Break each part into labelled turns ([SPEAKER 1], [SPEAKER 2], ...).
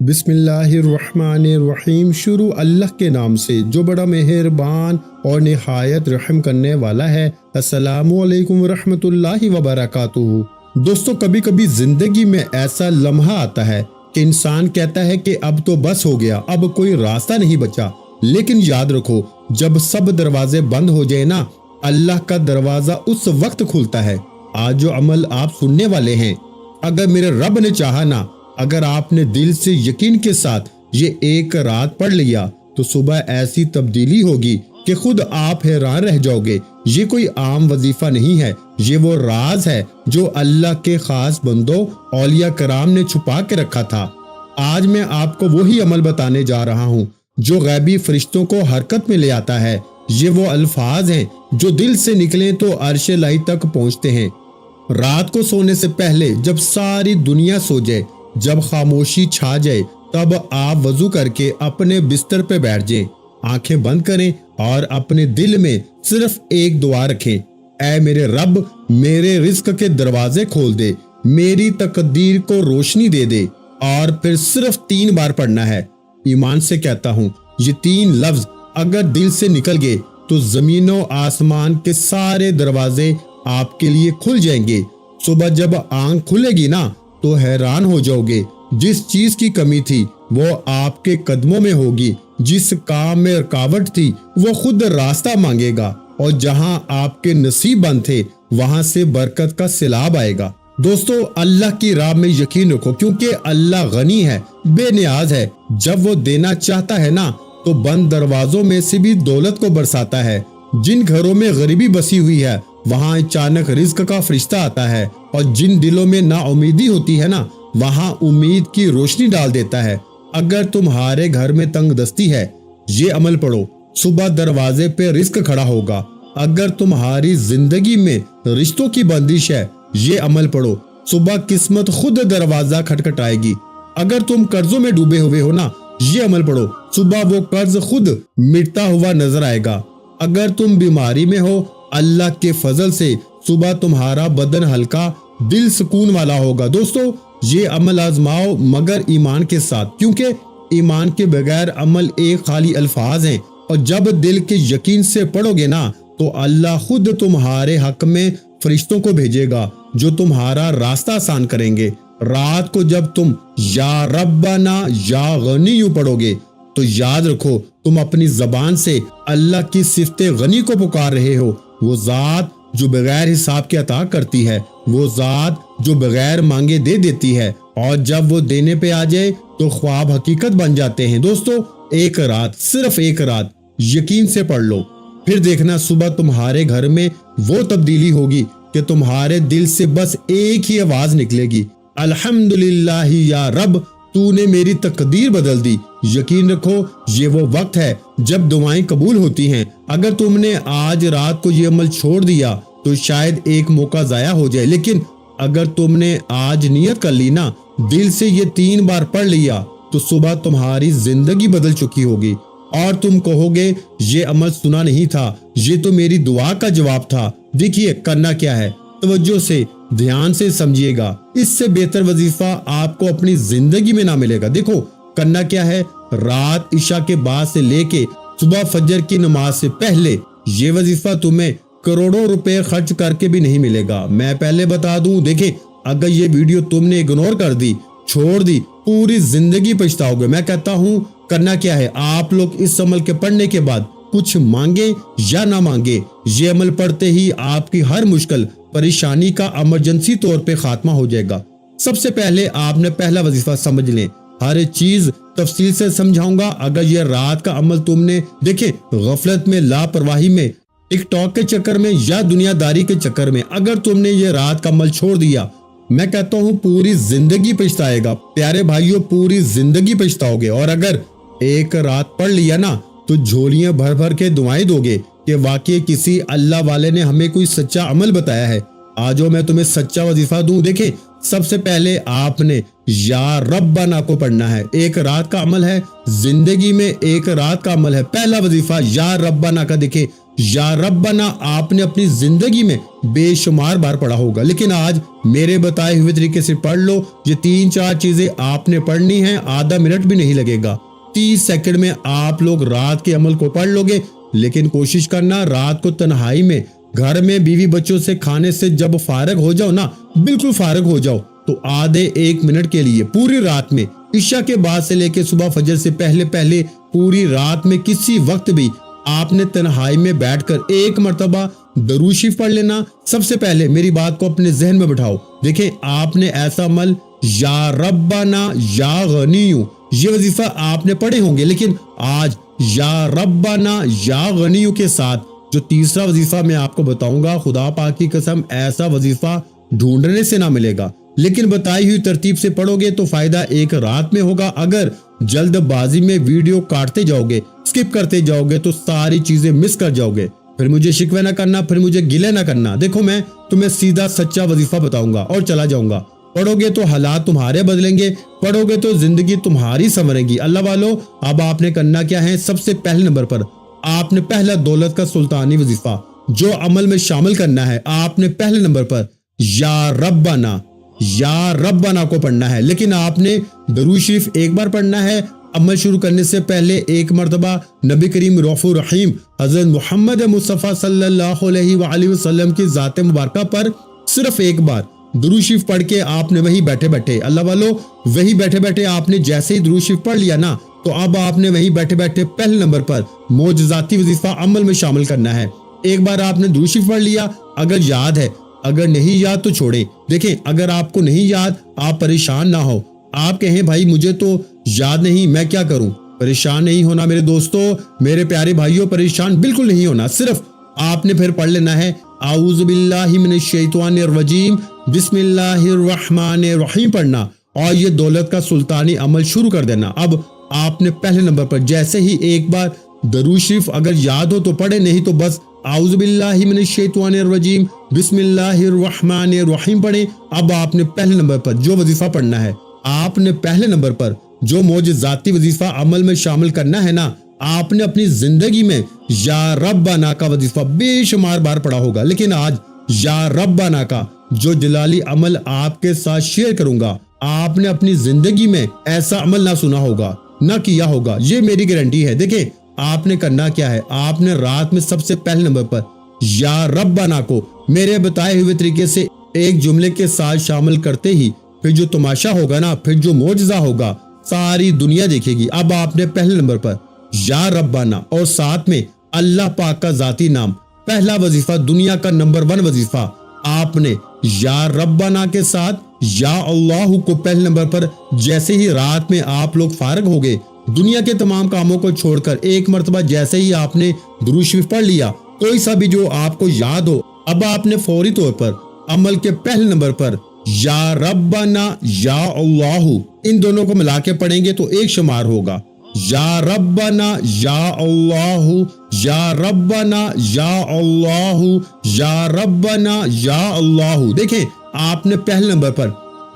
[SPEAKER 1] بسم اللہ الرحمن الرحیم۔ شروع اللہ کے نام سے جو بڑا مہربان اور نہایت رحم کرنے والا ہے۔ السلام علیکم ورحمۃ اللہ وبرکاتہ۔ دوستو، کبھی کبھی زندگی میں ایسا لمحہ آتا ہے کہ انسان کہتا ہے کہ اب تو بس ہو گیا، اب کوئی راستہ نہیں بچا۔ لیکن یاد رکھو، جب سب دروازے بند ہو جائے نا، اللہ کا دروازہ اس وقت کھلتا ہے۔ آج جو عمل آپ سننے والے ہیں، اگر میرے رب نے چاہا نا، اگر آپ نے دل سے یقین کے ساتھ یہ ایک رات پڑھ لیا تو صبح ایسی تبدیلی ہوگی کہ خود آپ حیران رہ جاؤ گے۔ یہ کوئی عام وظیفہ نہیں ہے، یہ وہ راز ہے جو اللہ کے خاص بندوں اولیاء کرام نے چھپا کے رکھا تھا۔ آج میں آپ کو وہی عمل بتانے جا رہا ہوں جو غیبی فرشتوں کو حرکت میں لے آتا ہے۔ یہ وہ الفاظ ہیں جو دل سے نکلیں تو عرش الہی تک پہنچتے ہیں۔ رات کو سونے سے پہلے جب ساری دنیا سو جائے، جب خاموشی چھا جائے، تب آپ وضو کر کے اپنے بستر پہ بیٹھ جائیں، آنکھیں بند کریں اور اپنے دل میں صرف ایک دعا رکھیں: اے میرے رب، میرے رزق کے دروازے کھول دے، میری تقدیر کو روشنی دے دے۔ اور پھر صرف 3 بار پڑھنا ہے۔ ایمان سے کہتا ہوں، یہ 3 لفظ اگر دل سے نکل گئے تو زمین و آسمان کے سارے دروازے آپ کے لیے کھل جائیں گے۔ صبح جب آنکھ کھلے گی نا تو حیران ہو جاؤ گے، جس چیز کی کمی تھی وہ آپ کے قدموں میں ہوگی، جس کام میں رکاوٹ تھی وہ خود راستہ مانگے گا، اور جہاں آپ کے نصیب بند تھے وہاں سے برکت کا سیلاب آئے گا۔ دوستو، اللہ کی راہ میں یقین رکھو، کیونکہ اللہ غنی ہے، بے نیاز ہے۔ جب وہ دینا چاہتا ہے نا تو بند دروازوں میں سے بھی دولت کو برساتا ہے۔ جن گھروں میں غریبی بسی ہوئی ہے وہاں اچانک رزق کا فرشتہ آتا ہے، اور جن دلوں میں نا امیدی ہوتی ہے نا وہاں امید کی روشنی ڈال دیتا ہے۔ اگر تمہارے گھر میں تنگ دستی ہے، یہ عمل پڑھو، صبح دروازے پہ رزق کھڑا ہوگا۔ اگر تمہاری زندگی میں رشتوں کی بندش ہے، یہ عمل پڑھو، صبح قسمت خود دروازہ کھٹکھٹائے گی۔ اگر تم قرضوں میں ڈوبے ہوئے ہو نا، یہ عمل پڑھو، صبح وہ قرض خود مٹتا ہوا نظر آئے گا۔ اگر تم بیماری میں ہو، اللہ کے فضل سے صبح تمہارا بدن ہلکا، دل سکون والا ہوگا۔ دوستو، یہ عمل آزماؤ مگر ایمان کے ساتھ، کیونکہ ایمان کے بغیر عمل ایک خالی الفاظ ہیں، اور جب دل کے یقین سے پڑھو گے نا تو اللہ خود تمہارے حق میں فرشتوں کو بھیجے گا جو تمہارا راستہ آسان کریں گے۔ رات کو جب تم یا ربنا یا غنی پڑھو گے تو یاد رکھو، تم اپنی زبان سے اللہ کی صفت غنی کو پکار رہے ہو۔ وہ ذات جو بغیر حساب کے عطا کرتی ہے، وہ ذات جو بغیر مانگے دے دیتی ہے، اور جب وہ دینے پہ آ جائے تو خواب حقیقت بن جاتے ہیں۔ دوستو، ایک رات، صرف ایک رات یقین سے پڑھ لو، پھر دیکھنا صبح تمہارے گھر میں وہ تبدیلی ہوگی کہ تمہارے دل سے بس ایک ہی آواز نکلے گی: الحمدللہ یا رب، تو نے میری تقدیر بدل دی۔ یقین رکھو، یہ وہ وقت ہے جب دعائیں قبول ہوتی ہیں۔ اگر تم نے آج رات کو یہ عمل چھوڑ دیا تو شاید ایک موقع ضائع ہو جائے، لیکن اگر تم نے آج نیت کر لی نا، دل سے یہ 3 بار پڑھ لیا، تو صبح تمہاری زندگی بدل چکی ہوگی، اور تم کہو گے یہ عمل سنا نہیں تھا، یہ تو میری دعا کا جواب تھا۔ دیکھیے کرنا کیا ہے، توجہ سے دھیان سے سمجھیے گا، اس سے بہتر وظیفہ آپ کو اپنی زندگی میں نہ ملے گا۔ دیکھو کرنا کیا ہے، رات عشاء کے بعد سے لے کے صبح فجر کی نماز سے پہلے یہ وظیفہ تمہیں کروڑوں روپے خرچ کر کے بھی نہیں ملے گا۔ میں پہلے بتا دوں، دیکھیں اگر یہ ویڈیو تم نے اگنور کر دی، چھوڑ دی، پوری زندگی پچھتاؤ گے۔ میں کہتا ہوں کرنا کیا ہے، آپ لوگ اس عمل کے پڑھنے کے بعد کچھ مانگے یا نہ مانگے، یہ عمل پڑھتے ہی آپ کی ہر مشکل پریشانی کا ایمرجنسی طور پہ خاتمہ ہو جائے گا۔ سب سے پہلے آپ نے پہلا وظیفہ سمجھ لیں، ہر چیز تفصیل سے سمجھاؤں گا۔ اگر یہ رات کا عمل تم نے دیکھے غفلت میں، لاپرواہی میں، ٹک ٹاک کے چکر میں یا دنیا داری کے چکر میں اگر تم نے یہ رات کا عمل چھوڑ دیا، میں کہتا ہوں پوری زندگی پچھتائے گا۔ پیارے بھائیوں، پوری زندگی پچھتاؤ گے۔ اور اگر ایک رات پڑھ لیا نا تو جھولیاں بھر بھر کے دعائیں دو گے کہ واقعی کسی اللہ والے نے ہمیں کوئی سچا عمل بتایا ہے۔ آجو میں تمہیں سچا وظیفہ دوں۔ دیکھیں سب سے پہلے آپ نے یا ربنا کو پڑھنا ہے، ایک رات کا عمل ہے، زندگی میں ایک رات کا عمل ہے۔ پہلا وظیفہ یا ربنا کا، دیکھیں یا ربنا آپ نے اپنی زندگی میں بے شمار بار پڑھا ہوگا، لیکن آج میرے بتائے ہوئے طریقے سے پڑھ لو۔ یہ 3-4 چیزیں آپ نے پڑھنی ہیں، آدھا منٹ بھی نہیں لگے گا، 30 سیکنڈ میں آپ لوگ رات کے عمل کو پڑھ لو گے۔ لیکن کوشش کرنا رات کو تنہائی میں، گھر میں بیوی بچوں سے کھانے سے جب فارغ ہو جاؤ نا، بالکل فارغ ہو جاؤ، تو آدھے 1 منٹ کے لیے پوری رات میں، عشاء کے بعد سے لے کے صبح فجر سے پہلے پوری رات میں کسی وقت بھی آپ نے تنہائی میں بیٹھ کر 1 مرتبہ درود شریف پڑھ لینا۔ سب سے پہلے میری بات کو اپنے ذہن میں بٹھاؤ، دیکھیں آپ نے ایسا عمل یا ربنا یا غنیو یہ وظیفہ آپ نے پڑھے ہوں گے، لیکن آج یا ربنا یا غنیو کے ساتھ جو تیسرا وظیفہ میں آپ کو بتاؤں گا، خدا پاک کی قسم ایسا وظیفہ ڈھونڈنے سے نہ ملے گا، لیکن بتائی ہوئی ترتیب سے پڑھو گے تو فائدہ ایک رات میں ہوگا۔ اگر جلد بازی میں ویڈیو کاٹتے جاؤ گے، سکپ کرتے جاؤ گے تو ساری چیزیں مس کر جاؤ گے، پھر مجھے شکوے نہ کرنا، پھر مجھے گلے نہ کرنا۔ دیکھو میں تمہیں سیدھا سچا وظیفہ بتاؤں گا اور چلا جاؤں گا، پڑھو گے تو حالات تمہارے بدلیں گے، پڑھو گے تو زندگی تمہاری سنورے گی۔ اللہ والو، اب آپ نے کرنا کیا ہے؟ سب سے پہلے نمبر پر آپ نے پہلا دولت کا سلطانی وظیفہ جو عمل میں شامل کرنا ہے، آپ نے پہلے نمبر پر یا ربنا کو پڑھنا ہے، لیکن آپ نے درود شریف ایک بار پڑھنا ہے۔ عمل شروع کرنے سے پہلے 1 مرتبہ نبی کریم رؤوف الرحیم حضرت محمد مصطفیٰ صلی اللہ علیہ وآلہ وسلم کی ذات مبارکہ پر صرف 1 بار درود شریف پڑھ کے آپ نے وہی بیٹھے اللہ والو، وہی بیٹھے آپ نے جیسے ہی درود شریف پڑھ لیا نا، تو اب آپ نے وہی بیٹھے پہلے نمبر پر معجزاتی وظیفہ عمل میں شامل کرنا ہے۔ ایک بار آپ نے درود شریف پڑھ لیا، اگر یاد ہے، اگر نہیں یاد تو چھوڑیں۔ دیکھیں اگر آپ کو نہیں یاد، آپ پریشان نہ ہو، آپ کہیں بھائی مجھے تو یاد نہیں، میں کیا کروں؟ پریشان نہیں ہونا میرے دوستو، میرے پیارے بھائیوں، پریشان بالکل نہیں ہونا، صرف آپ نے پھر پڑھ لینا ہے اعوذ باللہ من الشیطان الرجیم بسم اللہ الرحمن الرحیم پڑھنا، اور یہ دولت کا سلطانی عمل شروع کر دینا۔ اب آپ نے پہلے نمبر پر جیسے ہی ایک بار درود شریف اگر یاد ہو تو پڑھے، نہیں تو بس اعوذ باللہ من الشیطان الرجیم بسم اللہ الرحمن الرحیم پڑھیں۔ اب آپ نے پہلے نمبر پر جو وظیفہ پڑھنا ہے، آپ نے پہلے نمبر پر جو معجزاتی وظیفہ عمل میں شامل کرنا ہے نا، آپ نے اپنی زندگی میں یا ربنا کا وظیفہ بے شمار بار پڑھا ہوگا، لیکن آج یا ربنا کا جو جلالی عمل آپ کے ساتھ شیئر کروں گا، آپ نے اپنی زندگی میں ایسا عمل نہ سنا ہوگا، نہ کیا ہوگا، یہ میری گارنٹی ہے۔ دیکھیں آپ نے کرنا کیا ہے، آپ نے رات میں سب سے پہلے نمبر پر یا ربنا کو میرے بتائے ہوئے طریقے سے ایک جملے کے ساتھ شامل کرتے ہی پھر جو تماشا ہوگا نا، پھر جو معجزہ ہوگا، ساری دنیا دیکھے گی۔ اب آپ نے پہلے نمبر پر یا ربنا اور ساتھ میں اللہ پاک کا ذاتی نام، پہلا وظیفہ، دنیا کا نمبر 1 وظیفہ، آپ نے یا ربنا کے ساتھ یا اللہ کو پہلے نمبر پر جیسے ہی رات میں آپ لوگ فارغ ہو گئے، دنیا کے تمام کاموں کو چھوڑ کر 1 مرتبہ جیسے ہی آپ نے درود شریف پڑھ لیا، کوئی سا بھی جو آپ کو یاد ہو، اب آپ نے فوری طور پر عمل کے پہلے نمبر پر یا ربنا یا اللہ ان دونوں کو ملا کے پڑھیں گے تو ایک شمار ہوگا، یا ربنا یا اللہ، یا ربنا یا اللہ، یا ربنا یا اللہ۔ دیکھیں آپ نے پہلے نمبر پر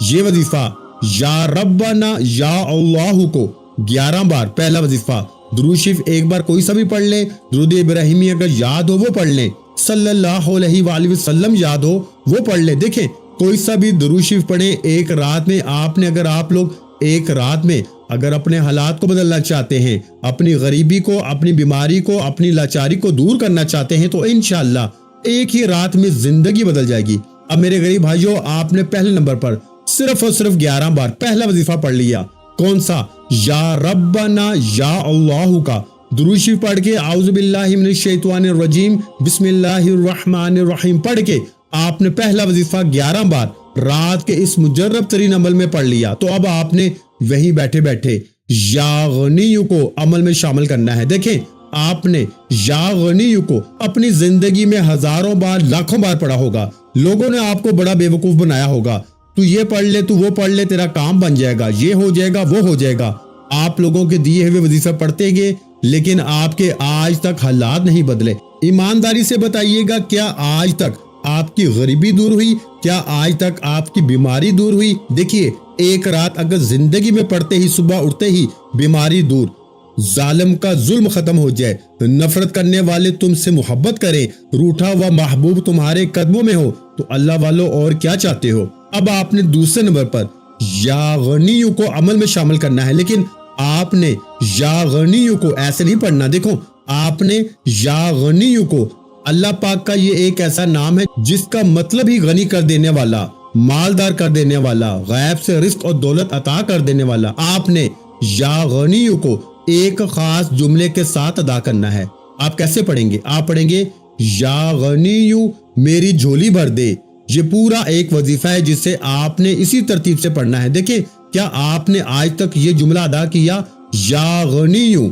[SPEAKER 1] یہ وظیفہ یا ربنا یا اللہ کو 11 بار، پہلا وظیفہ، درود شریف ایک بار کوئی سا بھی پڑھ لیں، درود ابراہیمی اگر یاد ہو وہ پڑھ لیں، صلی اللہ علیہ وآلہ وسلم یاد ہو وہ پڑھ لیں۔ دیکھیں کوئی سا بھی درود شریف پڑھیں ایک رات میں، آپ نے اگر آپ لوگ ایک رات میں اگر اپنے حالات کو بدلنا چاہتے ہیں، اپنی غریبی کو، اپنی بیماری کو، اپنی لاچاری کو دور کرنا چاہتے ہیں، تو انشاءاللہ ایک ہی رات میں زندگی بدل جائے گی۔ اب میرے غریب بھائیوں، آپ نے پہلے نمبر پر صرف اور صرف 11 بار پہلا وظیفہ پڑھ لیا، کون سا؟ یا ربنا یا اللہ کا درود شریف پڑھ کے اعوذ باللہ من الشیطان الرجیم بسم اللہ الرحمن الرحیم پڑھ کے آپ نے پہلا وظیفہ 11 بار رات کے اس مجرب ترین عمل میں پڑھ لیا، تو اب آپ نے وہیں بیٹھے یا غنیو کو عمل میں شامل کرنا ہے۔ دیکھیں آپ نے یا غنیو کو اپنی زندگی میں ہزاروں بار، لاکھوں بار پڑھا ہوگا، لوگوں نے آپ کو بڑا بے وقوف بنایا ہوگا، تو یہ پڑھ لے، تو وہ پڑھ لے، تیرا کام بن جائے گا، یہ ہو جائے گا، وہ ہو جائے گا۔ آپ لوگوں کے دیے ہوئے وظیفہ پڑھتے گئے، لیکن آپ کے آج تک حالات نہیں بدلے۔ ایمانداری سے بتائیے گا، کیا آج تک آپ کی غریبی دور ہوئی؟ کیا آج تک آپ کی بیماری دور ہوئی؟ دیکھیے ایک رات اگر زندگی میں پڑھتے ہی، صبح اٹھتے ہی بیماری دور، ظالم کا ظلم ختم ہو جائے، نفرت کرنے والے تم سے محبت کریں، روٹھا ہوا محبوب تمہارے قدموں میں ہو، تو اللہ والو اور کیا چاہتے ہو؟ اب آپ نے دوسرے نمبر پر یا غنیو کو عمل میں شامل کرنا ہے، لیکن آپ نے یا غنیو کو ایسے نہیں پڑھنا۔ دیکھو آپ نے یا غنیو کو، اللہ پاک کا یہ ایک ایسا نام ہے جس کا مطلب ہی غنی کر دینے والا، مالدار کر دینے والا، غیب سے رزق اور دولت عطا کر دینے والا۔ آپ نے یا غنیو کو ایک خاص جملے کے ساتھ ادا کرنا ہے۔ آپ کیسے پڑھیں گے؟ آپ پڑھیں گے یا غنیو میری جھولی بھر دے۔ یہ پورا ایک وظیفہ ہے جسے آپ نے اسی ترتیب سے پڑھنا ہے۔ دیکھیں کیا آپ نے آج تک یہ جملہ ادا کیا؟ یا غنیو،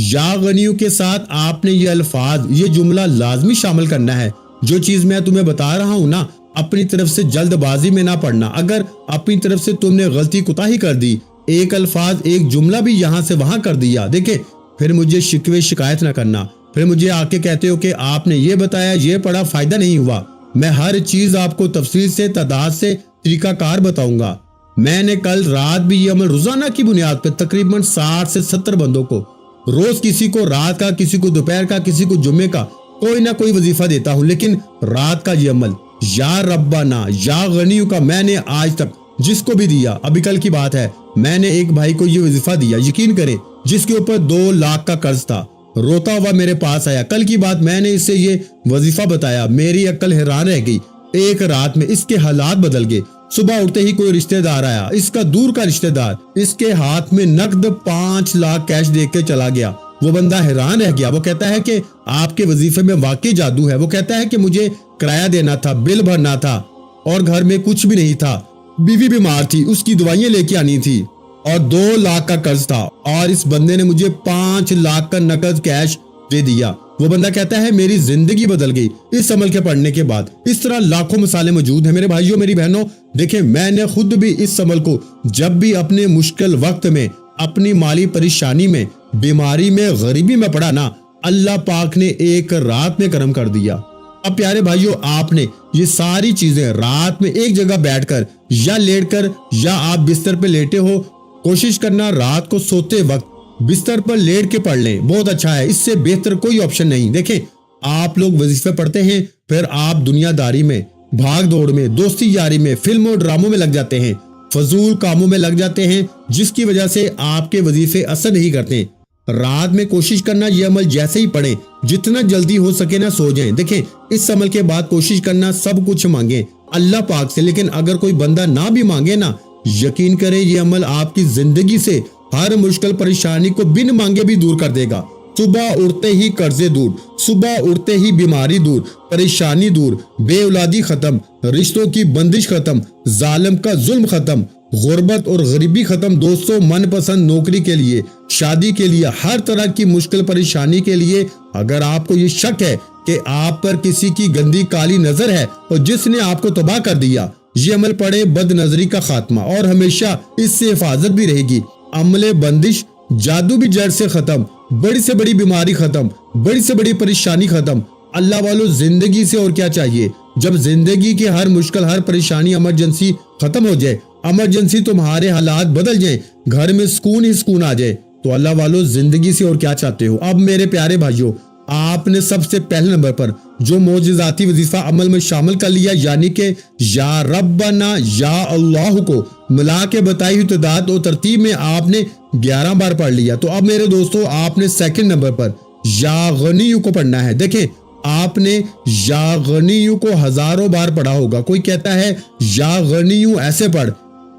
[SPEAKER 1] یا غنیو کے ساتھ آپ نے یہ الفاظ، یہ جملہ لازمی شامل کرنا ہے۔ جو چیز میں تمہیں بتا رہا ہوں نا، اپنی طرف سے جلد بازی میں نہ پڑھنا۔ اگر اپنی طرف سے تم نے غلطی کوتاہی کر دی، ایک الفاظ ایک جملہ بھی یہاں سے وہاں کر دیا، دیکھیں پھر مجھے شکوے شکایت نہ کرنا، پھر مجھے آ کے کہتے ہو کہ آپ نے یہ بتایا، یہ پڑھا، فائدہ نہیں ہوا۔ میں ہر چیز آپ کو تفصیل سے، تعداد سے، طریقہ کار بتاؤں گا۔ میں نے کل رات بھی یہ عمل روزانہ کی بنیاد پہ تقریباً 60 سے 70 بندوں کو، روز کسی کو رات کا، کسی کو دوپہر کا، کسی کو جمعے کا کوئی نہ کوئی وظیفہ دیتا ہوں، لیکن رات کا یہ عمل یا ربنا یا غنیو کا میں نے آج تک جس کو بھی دیا، ابھی کل کی بات ہے، میں نے ایک بھائی کو یہ وظیفہ دیا، یقین کریں، جس کے اوپر 2 لاکھ کا قرض تھا، روتا ہوا میرے پاس آیا، کل کی بات میں نے اسے یہ وظیفہ بتایا، میری عقل حیران رہ گئی۔ ایک رات میں اس کے حالات بدل گئے۔ صبح اٹھتے ہی کوئی رشتہ دار آیا، اس کا دور کا رشتہ دار، اس کے ہاتھ میں نقد 5 لاکھ کیش دے کے چلا گیا۔ وہ بندہ حیران رہ گیا، وہ کہتا ہے کہ آپ کے وظیفے میں واقعی جادو ہے۔ وہ کہتا ہے کہ مجھے کرایہ دینا تھا، بل بھرنا تھا، اور گھر میں کچھ بھی نہیں تھا، بیوی بیمار تھی، اس کی دوائیاں لے کے آنی تھی، اور 2 لاکھ کا قرض تھا، اور اس بندے نے مجھے 5 لاکھ کا نقد کیش دے دیا۔ وہ بندہ کہتا ہے میری زندگی بدل گئی اس عمل کے پڑھنے کے بعد۔ اس طرح لاکھوں مثالیں موجود ہیں میرے بھائیوں، میری بہنوں۔ دیکھیں میں نے خود بھی اس عمل کو جب بھی اپنے مشکل وقت میں، اپنی مالی پریشانی میں، بیماری میں، غریبی میں پڑا نا، اللہ پاک نے ایک رات میں کرم کر دیا۔ اب پیارے بھائیوں، آپ نے یہ ساری چیزیں رات میں ایک جگہ بیٹھ کر یا لیٹ کر، یا آپ بستر پہ لیٹے ہو، کوشش کرنا رات کو سوتے وقت بستر پر لیٹ کے پڑھ لیں، بہت اچھا ہے، اس سے بہتر کوئی آپشن نہیں۔ دیکھیں آپ لوگ وظیفے پڑھتے ہیں، پھر آپ دنیا داری میں، بھاگ دوڑ میں، دوستی یاری میں، فلموں ڈراموں میں لگ جاتے ہیں، فضول کاموں میں لگ جاتے ہیں، جس کی وجہ سے آپ کے وظیفے اثر نہیں کرتے۔ رات میں کوشش کرنا یہ عمل جیسے ہی پڑھیں، جتنا جلدی ہو سکے نہ سو جائیں۔ دیکھیں اس عمل کے بعد کوشش کرنا سب کچھ مانگیں اللہ پاک سے، لیکن اگر کوئی بندہ نہ بھی مانگے نا، یقین کریں یہ عمل آپ کی زندگی سے ہر مشکل پریشانی کو بن مانگے بھی دور کر دے گا۔ صبح اٹھتے ہی قرضے دور، صبح اٹھتے ہی بیماری دور، پریشانی دور، بے اولادی ختم، رشتوں کی بندش ختم، ظالم کا ظلم ختم، غربت اور غریبی ختم۔ دوستوں من پسند نوکری کے لیے، شادی کے لیے، ہر طرح کی مشکل پریشانی کے لیے، اگر آپ کو یہ شک ہے کہ آپ پر کسی کی گندی کالی نظر ہے اور جس نے آپ کو تباہ کر دیا، یہ عمل پڑھے، بد نظری کا خاتمہ اور ہمیشہ اس سے حفاظت بھی رہے گی۔ عمل بندش، جادو بھی جڑ سے ختم، بڑی سے بڑی بیماری ختم، بڑی سے بڑی پریشانی ختم۔ اللہ والو زندگی سے اور کیا چاہیے؟ جب زندگی کی ہر مشکل، ہر پریشانی، ایمرجنسی ختم ہو جائے، ایمرجنسی تمہارے حالات بدل جائیں، گھر میں سکون ہی سکون آ جائے، تو اللہ والو زندگی سے اور کیا چاہتے ہو؟ اب میرے پیارے بھائیوں، آپ نے سب سے پہلے نمبر پر جو معجزاتی وظیفہ عمل میں شامل کر لیا، یعنی کہ یا ربنا یا اللہ کو ملا کے بتائی ہوئی تعداد اور ترتیب میں آپ نے 11 بار پڑھ لیا۔ تو اب میرے دوستوں آپ نے سیکنڈ نمبر پر یا غنیو کو پڑھنا ہے۔ دیکھیں آپ نے یا غنیو کو ہزاروں بار پڑھا ہوگا۔ کوئی کہتا ہے یا غنیو ایسے پڑھ،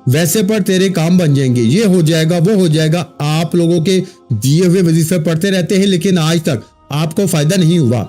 [SPEAKER 1] ویسے پڑھ، تیرے کام بن جائیں گے، یہ ہو جائے گا، وہ ہو جائے گا۔ آپ لوگوں کے دیے ہوئے وظیفے پڑھتے رہتے ہیں، لیکن آج تک آپ کو فائدہ نہیں ہوا۔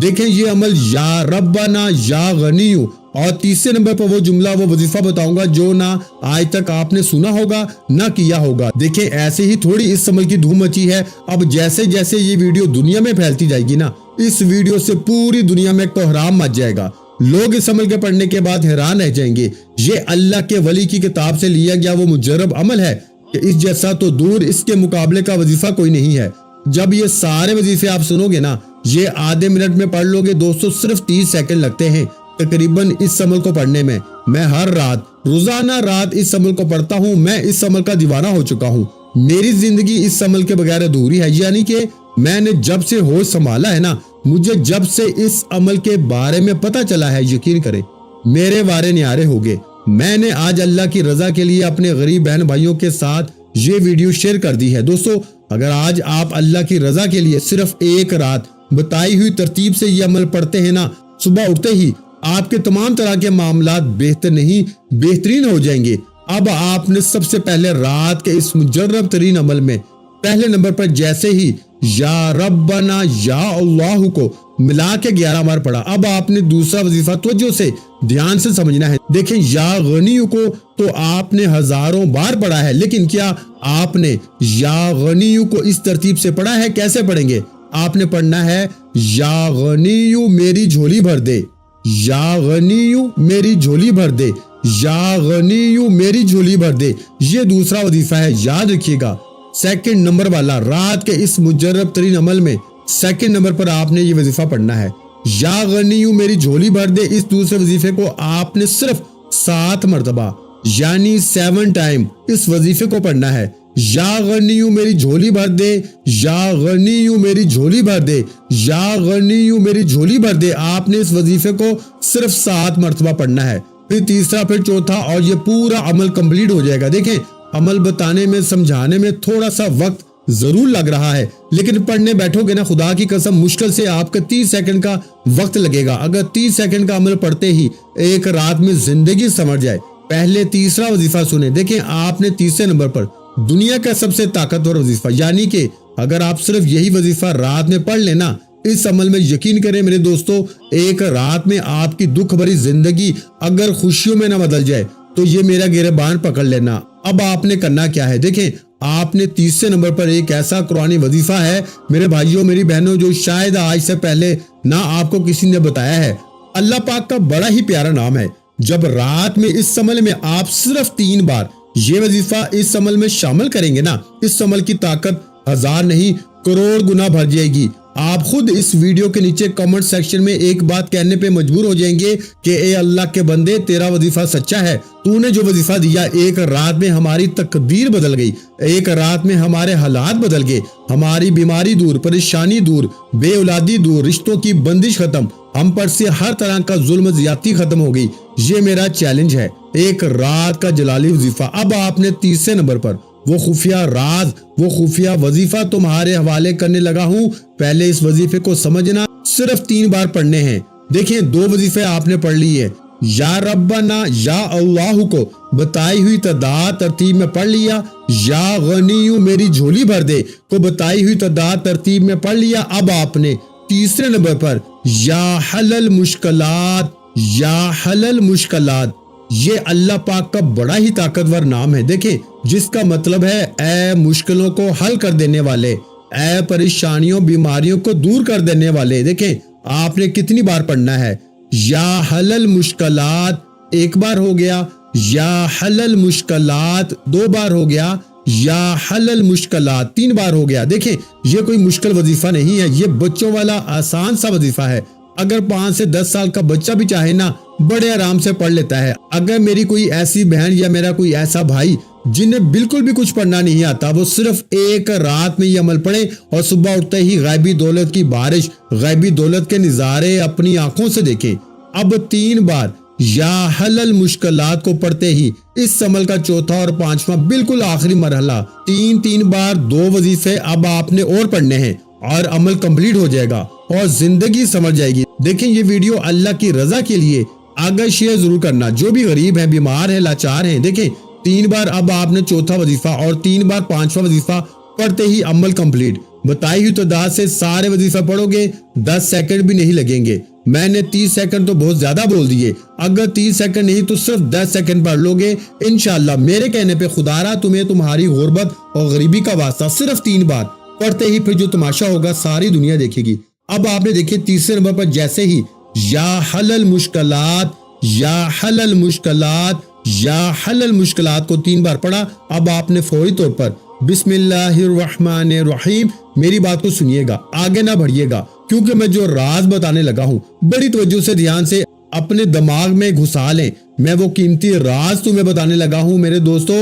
[SPEAKER 1] دیکھیں یہ عمل یا ربنا یا غنیو، اور تیسرے نمبر پر وہ جملہ، وہ وظیفہ بتاؤں گا جو نہ آج تک آپ نے سنا ہوگا نہ کیا ہوگا۔ دیکھیں ایسے ہی تھوڑی اس عمل کی دھوم مچی ہے۔ اب جیسے جیسے یہ ویڈیو دنیا میں پھیلتی جائے گی نا، اس ویڈیو سے پوری دنیا میں کوہرام مچ جائے گا۔ لوگ اس عمل کے پڑھنے کے بعد حیران رہ جائیں گے۔ یہ اللہ کے ولی کی کتاب سے لیا گیا وہ مجرب عمل ہے کہ اس جیسا تو دور، اس کے مقابلے کا وظیفہ کوئی نہیں ہے۔ جب یہ سارے وظیفے آپ سنو گے نا، یہ آدھے منٹ میں پڑھ لو گے دوستوں، صرف 30 سیکنڈ لگتے ہیں تقریباً اس عمل کو پڑھنے میں۔ میں ہر رات، روزانہ رات اس عمل کو پڑھتا ہوں، میں اس عمل کا دیوانہ ہو چکا ہوں۔ میری زندگی اس عمل کے بغیر ادھوری ہے، یعنی کہ میں نے جب سے ہوش سنبھالا ہے نا، مجھے جب سے اس عمل کے بارے میں پتہ چلا ہے، یقین کریں میرے وارے نیارے ہو گئے۔ میں نے آج اللہ کی رضا کے لیے اپنے غریب بہن بھائیوں کے ساتھ یہ ویڈیو شیئر کر دی ہے۔ دوستو، اگر آج آپ اللہ کی رضا کے لیے صرف ایک رات بتائی ہوئی ترتیب سے یہ عمل پڑھتے ہیں نا، صبح اٹھتے ہی آپ کے تمام طرح کے معاملات بہترین ہو جائیں گے۔ اب آپ نے سب سے پہلے رات کے اس مجرب ترین عمل میں پہلے نمبر پر جیسے ہی یا ربنا یا اللہ کو ملا کے 11 بار پڑھا، اب آپ نے دوسرا وظیفہ توجہ سے دھیان سے سمجھنا ہے۔ دیکھیں، یا غنی کو تو آپ نے ہزاروں بار پڑھا ہے، لیکن کیا آپ نے یا غنی کو اس ترتیب سے پڑھا ہے؟ کیسے پڑھیں گے؟ آپ نے پڑھنا ہے یا غنی میری جھولی بھر دے، یا غنی میری جھولی بھر دے، یا غنی میری جھولی بھر دے۔ یہ دوسرا وظیفہ ہے، یاد رکھیے گا۔ سیکنڈ نمبر والا رات کے اس مجرب ترین عمل میں سیکنڈ نمبر پر آپ نے یہ وظیفہ پڑھنا ہے، یا غنی میری جھولی بھر دے۔ اس دوسرے وظیفے کو آپ نے صرف 7 مرتبہ یعنی 7 ٹائم اس وظیفے کو پڑھنا ہے۔ یا غنی میری جھولی بھر دے، یا غنی میری جھولی بھر دے، یا غنی میری جھولی بھر دے۔ آپ نے اس وظیفے کو صرف 7 مرتبہ پڑھنا ہے، پھر تیسرا، پھر چوتھا، اور یہ پورا عمل کمپلیٹ ہو جائے گا۔ دیکھیں، عمل بتانے میں سمجھانے میں تھوڑا سا وقت ضرور لگ رہا ہے، لیکن پڑھنے بیٹھو گے نا، خدا کی قسم مشکل سے آپ کا 30 سیکنڈ کا وقت لگے گا۔ اگر 30 سیکنڈ کا عمل پڑھتے ہی ایک رات میں زندگی سمجھ جائے۔ پہلے تیسرا وظیفہ سنیں۔ دیکھیں، آپ نے تیسرے نمبر پر دنیا کا سب سے طاقتور وظیفہ، یعنی کہ اگر آپ صرف یہی وظیفہ رات میں پڑھ لینا، اس عمل میں یقین کریں میرے دوستو، ایک رات میں آپ کی دکھ بھری زندگی اگر خوشیوں میں نہ بدل جائے تو یہ میرا گریبان پکڑ لینا۔ اب آپ نے کرنا کیا ہے؟ دیکھیں، آپ نے تیسرے نمبر پر ایک ایسا قرآنی وظیفہ ہے میرے بھائیوں میری بہنوں، جو شاید آج سے پہلے نہ آپ کو کسی نے بتایا ہے۔ اللہ پاک کا بڑا ہی پیارا نام ہے۔ جب رات میں اس عمل میں آپ صرف 3 بار یہ وظیفہ اس عمل میں شامل کریں گے نا، اس عمل کی طاقت 1000 نہیں کروڑ گنا بڑھ جائے گی۔ آپ خود اس ویڈیو کے نیچے کمنٹ سیکشن میں ایک بات کہنے پہ مجبور ہو جائیں گے کہ اے اللہ کے بندے، تیرا وظیفہ سچا ہے، تو نے جو وظیفہ دیا، ایک رات میں ہماری تقدیر بدل گئی، ایک رات میں ہمارے حالات بدل گئے، ہماری بیماری دور، پریشانی دور، بے اولادی دور، رشتوں کی بندش ختم، ہم پر سے ہر طرح کا ظلم زیادتی ختم ہو گئی۔ یہ میرا چیلنج ہے، ایک رات کا جلالی وظیفہ۔ اب آپ نے تیسرے نمبر پر وہ خفیہ راز، وہ خفیہ وظیفہ تمہارے حوالے کرنے لگا ہوں۔ پہلے اس وظیفے کو سمجھنا، صرف 3 بار پڑھنے ہیں۔ دیکھیں، 2 وظیفے آپ نے پڑھ لی ہے۔ یا ربنا یا اللہ کو بتائی ہوئی تعداد ترتیب میں پڑھ لیا، یا غنی میری جھولی بھر دے کو بتائی ہوئی تعداد ترتیب میں پڑھ لیا۔ اب آپ نے تیسرے نمبر پر یا حلل مشکلات، یا حلل مشکلات، یہ اللہ پاک کا بڑا ہی طاقتور نام ہے۔ دیکھیں، جس کا مطلب ہے اے مشکلوں کو حل کر دینے والے، اے پریشانیوں بیماریوں کو دور کر دینے والے۔ دیکھیں، آپ نے کتنی بار پڑھنا ہے؟ یا حلل مشکلات 1 بار ہو گیا، یا حلل مشکلات 2 بار ہو گیا، یا حلل مشکلات 3 بار ہو گیا۔ دیکھیں، یہ کوئی مشکل وظیفہ نہیں ہے، یہ بچوں والا آسان سا وظیفہ ہے۔ اگر 5 سے 10 سال کا بچہ بھی چاہے نا، بڑے آرام سے پڑھ لیتا ہے۔ اگر میری کوئی ایسی بہن یا میرا کوئی ایسا بھائی جنہیں بالکل بھی کچھ پڑھنا نہیں آتا، وہ صرف ایک رات میں یہ عمل پڑھے اور صبح اٹھتے ہی غیبی دولت کی بارش، غیبی دولت کے نظارے اپنی آنکھوں سے دیکھیں۔ اب 3 بار یا حلل مشکلات کو پڑھتے ہی اس عمل کا چوتھا اور 5واں بالکل آخری مرحلہ، 3 بار 2 وظیفے اب آپ نے اور پڑھنے ہیں اور عمل کمپلیٹ ہو جائے گا اور زندگی سمجھ جائے گی۔ دیکھیں، یہ ویڈیو اللہ کی رضا کے لیے آگے شیئر ضرور کرنا، جو بھی غریب ہیں، بیمار ہیں، لاچار ہیں۔ دیکھیں، 3 بار اب آپ نے چوتھا وظیفہ اور 3 بار 5واں وظیفہ پڑھتے ہی عمل کمپلیٹ۔ بتائی ہوئی تعداد سے سارے وظیفہ پڑھو گے، 10 سیکنڈ بھی نہیں لگیں گے۔ میں نے 30 سیکنڈ تو بہت زیادہ بول دیے، اگر 30 سیکنڈ نہیں تو صرف 10 سیکنڈ پڑھ لو گے انشاءاللہ۔ میرے کہنے پہ خدا را تمہیں تمہاری غربت اور غریبی کا واسطہ، صرف 3 بار پڑھتے ہی پھر جو تماشا ہوگا ساری دنیا دیکھے گی۔ اب آپ نے دیکھیں تیسرے نمبر پر جیسے ہی یا حلل مشکلات، یا حلل مشکلات، یا حلل مشکلات کو 3 بار پڑھا، اب آپ نے فوری طور پر بسم اللہ الرحمن الرحیم، میری بات کو سنیے گا، آگے نہ بڑھیے گا، کیونکہ میں جو راز بتانے لگا ہوں بڑی توجہ سے دھیان سے اپنے دماغ میں گھسا لیں۔ میں وہ قیمتی راز تمہیں بتانے لگا ہوں میرے دوستو،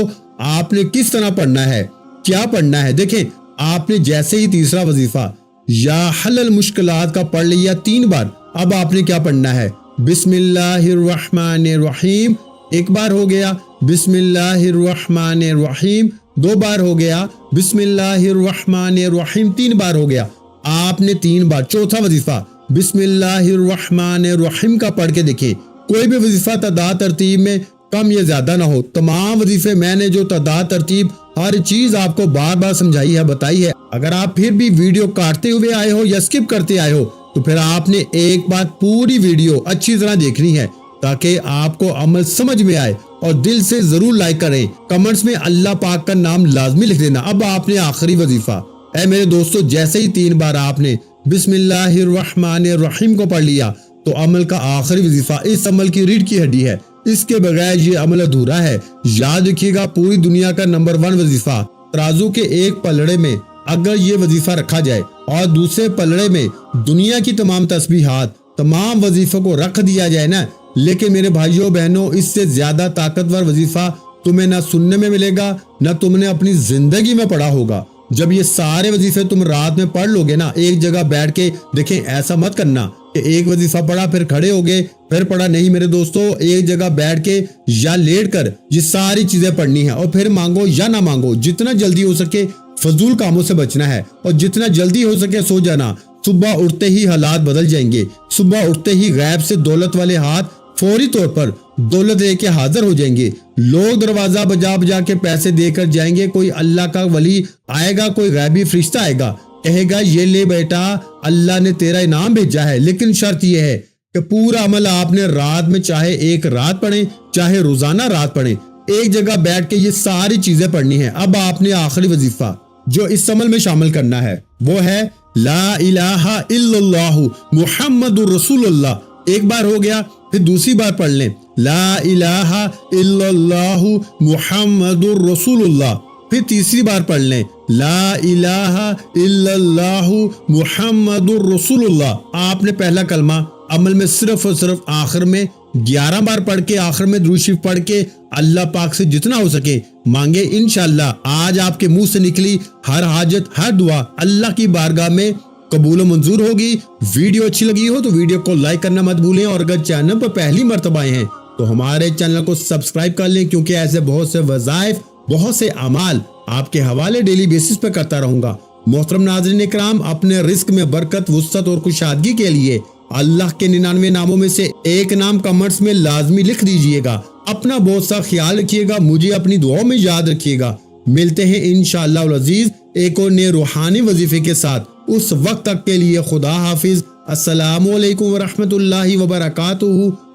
[SPEAKER 1] آپ نے کس طرح پڑھنا ہے، کیا پڑھنا ہے؟ دیکھیں آپ نے جیسے ہی تیسرا وظیفہ یا حل المشکلات کا پڑھ لیا 3 بار، اب آپ نے کیا پڑھنا ہے؟ بسم اللہ الرحمن الرحیم 1 بار ہو گیا، بسم اللہ الرحمن الرحیم 2 بار ہو گیا، بسم اللہ الرحمن الرحیم 3 بار ہو گیا۔ آپ نے 3 بار چوتھا وظیفہ بسم اللہ الرحمن الرحیم کا پڑھ کے دیکھیں، کوئی بھی وظیفہ تعداد ترتیب میں کم یا زیادہ نہ ہو۔ تمام وظیفے میں نے جو تعداد ترتیب ہر چیز آپ کو بار بار سمجھائی ہے، بتائی ہے۔ اگر آپ پھر بھی ویڈیو کاٹتے ہوئے آئے ہو یا سکپ کرتے آئے ہو تو پھر آپ نے ایک بار پوری ویڈیو اچھی طرح دیکھنی ہے تاکہ آپ کو عمل سمجھ میں آئے، اور دل سے ضرور لائک کریں، کمنٹس میں اللہ پاک کا نام لازمی لکھ دینا۔ اب آپ نے آخری وظیفہ، اے میرے دوستو، جیسے ہی 3 بار آپ نے بسم اللہ الرحمن الرحیم کو پڑھ لیا تو عمل کا آخری وظیفہ اس عمل کی ریڑھ کی ہڈی ہے، اس کے بغیر یہ عمل ادھورا ہے۔ یاد رکھیے گا، پوری دنیا کا نمبر 1 وظیفہ، ترازو کے ایک پلڑے میں اگر یہ وظیفہ رکھا جائے اور دوسرے پلڑے میں دنیا کی تمام تسبیحات، تمام وظیفوں کو رکھ دیا جائے نا، لیکن میرے بھائیوں بہنوں، اس سے زیادہ طاقتور وظیفہ تمہیں نہ سننے میں ملے گا، نہ تم نے اپنی زندگی میں پڑھا ہوگا۔ جب یہ سارے وظیفے تم رات میں پڑھ لو گے نا، ایک جگہ بیٹھ کے دیکھیں، ایسا مت کرنا کہ ایک وظیفہ پڑھا پھر کھڑے ہو گئے پھر پڑھا نہیں۔ میرے دوستو، ایک جگہ بیٹھ کے یا لیٹ کر یہ ساری چیزیں پڑھنی ہیں، اور پھر مانگو یا نہ مانگو، جتنا جلدی ہو سکے فضول کاموں سے بچنا ہے، اور جتنا جلدی ہو سکے سو جانا۔ صبح اٹھتے ہی حالات بدل جائیں گے، صبح اٹھتے ہی غیب سے دولت والے ہاتھ فوری طور پر دولت لے کے حاضر ہو جائیں گے۔ لوگ دروازہ بجا بجا کے پیسے دے کر جائیں گے، کوئی اللہ کا ولی آئے گا، کوئی غیبی فرشتہ آئے گا، کہے گا یہ لے بیٹا، اللہ نے تیرا انعام بھیجا ہے، لیکن شرط یہ ہے کہ پورا عمل آپ نے رات میں چاہے ایک رات پڑھیں چاہے روزانہ رات پڑھیں، ایک جگہ بیٹھ کے یہ ساری چیزیں پڑھنی ہیں۔ اب آپ نے آخری وظیفہ جو اس عمل میں شامل کرنا ہے وہ ہے لا الہ الا اللہ محمد الرسول اللہ۔ 1 بار ہو گیا، پھر دوسری بار پڑھ لیں لا الہ الا اللہ محمد الرسول اللہ، پھر تیسری بار پڑھ لیں لا الہ الا اللہ محمد الرسول اللہ۔ آپ نے پہلا کلمہ عمل میں صرف اور صرف آخر میں 11 بار پڑھ کے، آخر میں درود شریف پڑھ کے اللہ پاک سے جتنا ہو سکے مانگے، انشاءاللہ آج آپ کے منہ سے نکلی ہر حاجت، ہر دعا اللہ کی بارگاہ میں قبول و منظور ہوگی۔ ویڈیو اچھی لگی ہو تو ویڈیو کو لائک کرنا مت بھولیں، اور اگر چینل پر پہلی مرتبہ آئے ہیں تو ہمارے چینل کو سبسکرائب کر لیں، کیونکہ ایسے بہت سے وظائف، بہت سے اعمال آپ کے حوالے ڈیلی بیسس پہ کرتا رہوں گا۔ محترم ناظرین اکرام، اپنے رزق میں برکت، وسعت اور کشادگی کے لیے اللہ کے 99 ناموں میں سے ایک نام کمنٹس میں لازمی لکھ دیجئے گا۔ اپنا بہت سا خیال رکھیے گا، مجھے اپنی دعاؤں میں یاد رکھیے گا۔ ملتے ہیں انشاءاللہ العزیز ایک اور نئے روحانی وظیفے کے ساتھ، اس وقت تک کے لیے خدا حافظ۔ السلام علیکم ورحمۃ اللہ وبرکاتہ۔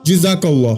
[SPEAKER 1] جزاک اللہ۔